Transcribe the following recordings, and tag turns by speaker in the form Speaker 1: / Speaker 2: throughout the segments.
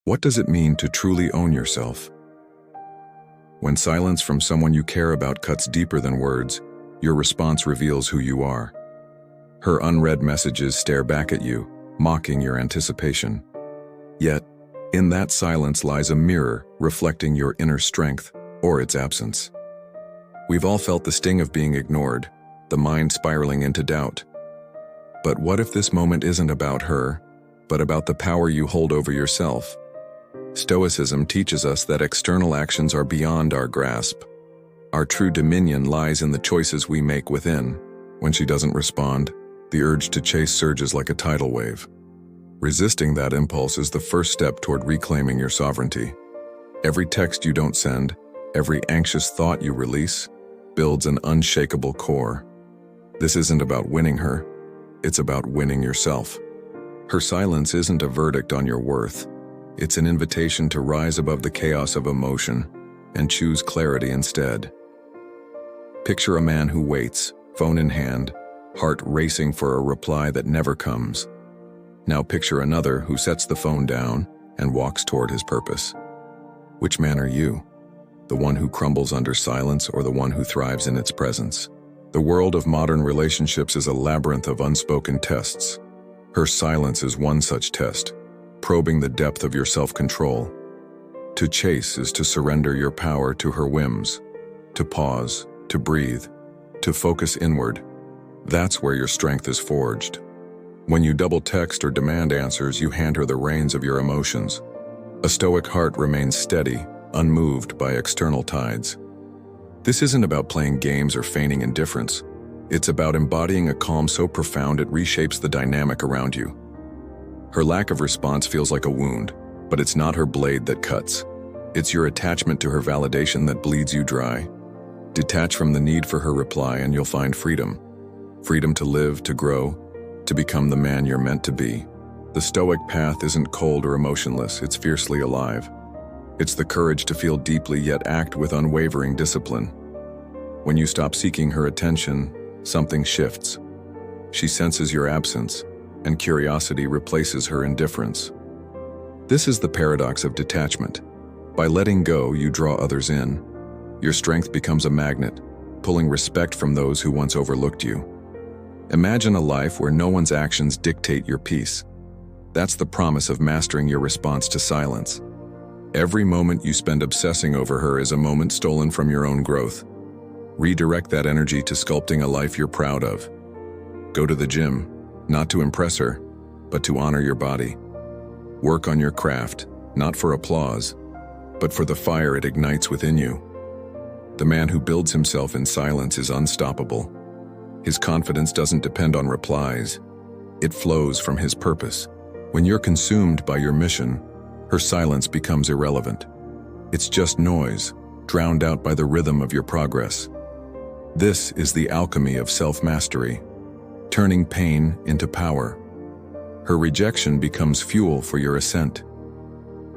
Speaker 1: What does it mean to truly own yourself? When silence from someone you care about cuts deeper than words, your response reveals who you are. Her unread messages stare back at you, mocking your anticipation. Yet, in that silence lies a mirror reflecting your inner strength or its absence. We've all felt the sting of being ignored, the mind spiraling into doubt. But what if this moment isn't about her, but about the power you hold over yourself? Stoicism teaches us that external actions are beyond our grasp. Our true dominion lies in the choices we make within. When she doesn't respond, the urge to chase surges like a tidal wave. Resisting that impulse is the first step toward reclaiming your sovereignty. Every text you don't send, every anxious thought you release, builds an unshakable core. This isn't about winning her, it's about winning yourself. Her silence isn't a verdict on your worth. It's an invitation to rise above the chaos of emotion and choose clarity instead. Picture a man who waits, phone in hand, heart racing for a reply that never comes. Now picture another who sets the phone down and walks toward his purpose. Which man are you? The one who crumbles under silence or the one who thrives in its presence? The world of modern relationships is a labyrinth of unspoken tests. Her silence is one such test, probing the depth of your self-control. To chase is to surrender your power to her whims, to pause, to breathe, to focus inward. That's where your strength is forged. When you double text or demand answers, you hand her the reins of your emotions. A stoic heart remains steady, unmoved by external tides. This isn't about playing games or feigning indifference. It's about embodying a calm so profound it reshapes the dynamic around you. Her lack of response feels like a wound, but it's not her blade that cuts. It's your attachment to her validation that bleeds you dry. Detach from the need for her reply and you'll find freedom. Freedom to live, to grow, to become the man you're meant to be. The Stoic path isn't cold or emotionless, it's fiercely alive. It's the courage to feel deeply yet act with unwavering discipline. When you stop seeking her attention, something shifts. She senses your absence, and curiosity replaces her indifference. This is the paradox of detachment. By letting go, you draw others in. Your strength becomes a magnet, pulling respect from those who once overlooked you. Imagine a life where no one's actions dictate your peace. That's the promise of mastering your response to silence. Every moment you spend obsessing over her is a moment stolen from your own growth. Redirect that energy to sculpting a life you're proud of. Go to the gym, not to impress her, but to honor your body. Work on your craft, not for applause, but for the fire it ignites within you. The man who builds himself in silence is unstoppable. His confidence doesn't depend on replies. It flows from his purpose. When you're consumed by your mission, her silence becomes irrelevant. It's just noise, drowned out by the rhythm of your progress. This is the alchemy of self-mastery, turning pain into power. Her rejection becomes fuel for your ascent.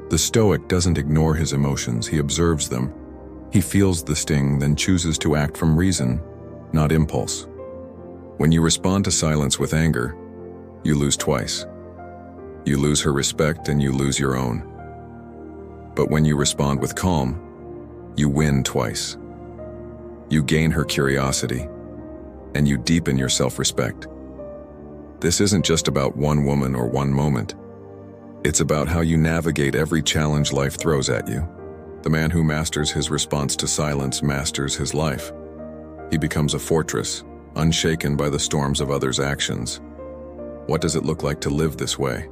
Speaker 1: The Stoic doesn't ignore his emotions, he observes them. He feels the sting, then chooses to act from reason, not impulse. When you respond to silence with anger, you lose twice. You lose her respect and you lose your own. But when you respond with calm, you win twice. You gain her curiosity, and you deepen your self-respect. This isn't just about one woman or one moment. It's about how you navigate every challenge life throws at you. The man who masters his response to silence masters his life. He becomes a fortress, unshaken by the storms of others' actions. What does it look like to live this way?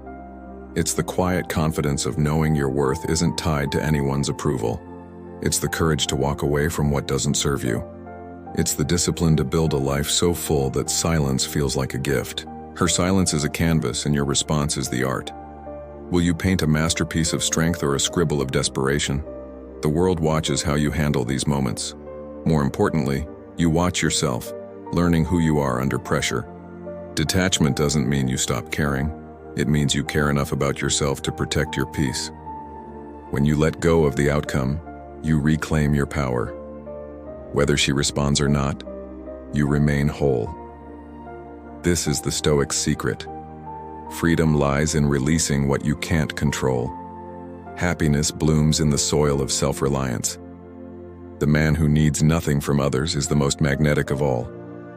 Speaker 1: It's the quiet confidence of knowing your worth isn't tied to anyone's approval. It's the courage to walk away from what doesn't serve you. It's the discipline to build a life so full that silence feels like a gift. Her silence is a canvas and your response is the art. Will you paint a masterpiece of strength or a scribble of desperation? The world watches how you handle these moments. More importantly, you watch yourself, learning who you are under pressure. Detachment doesn't mean you stop caring. It means you care enough about yourself to protect your peace. When you let go of the outcome, you reclaim your power. Whether she responds or not, you remain whole. This is the Stoic's secret. Freedom lies in releasing what you can't control. Happiness blooms in the soil of self-reliance. The man who needs nothing from others is the most magnetic of all.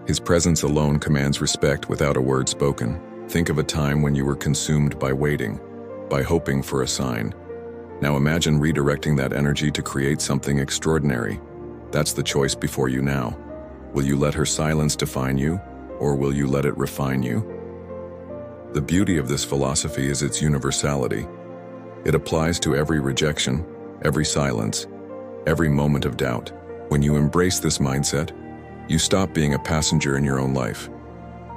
Speaker 1: His presence alone commands respect without a word spoken. Think of a time when you were consumed by waiting, by hoping for a sign. Now imagine redirecting that energy to create something extraordinary. That's the choice before you now. Will you let her silence define you, or will you let it refine you? The beauty of this philosophy is its universality. It applies to every rejection, every silence, every moment of doubt. When you embrace this mindset, you stop being a passenger in your own life.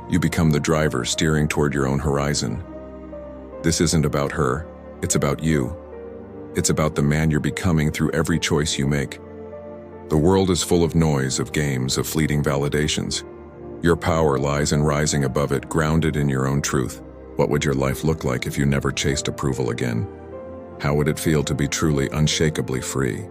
Speaker 1: You become the driver steering toward your own horizon. This isn't about her, it's about you. It's about the man you're becoming through every choice you make. The world is full of noise, of games, of fleeting validations. Your power lies in rising above it, grounded in your own truth. What would your life look like if you never chased approval again? How would it feel to be truly, unshakably free?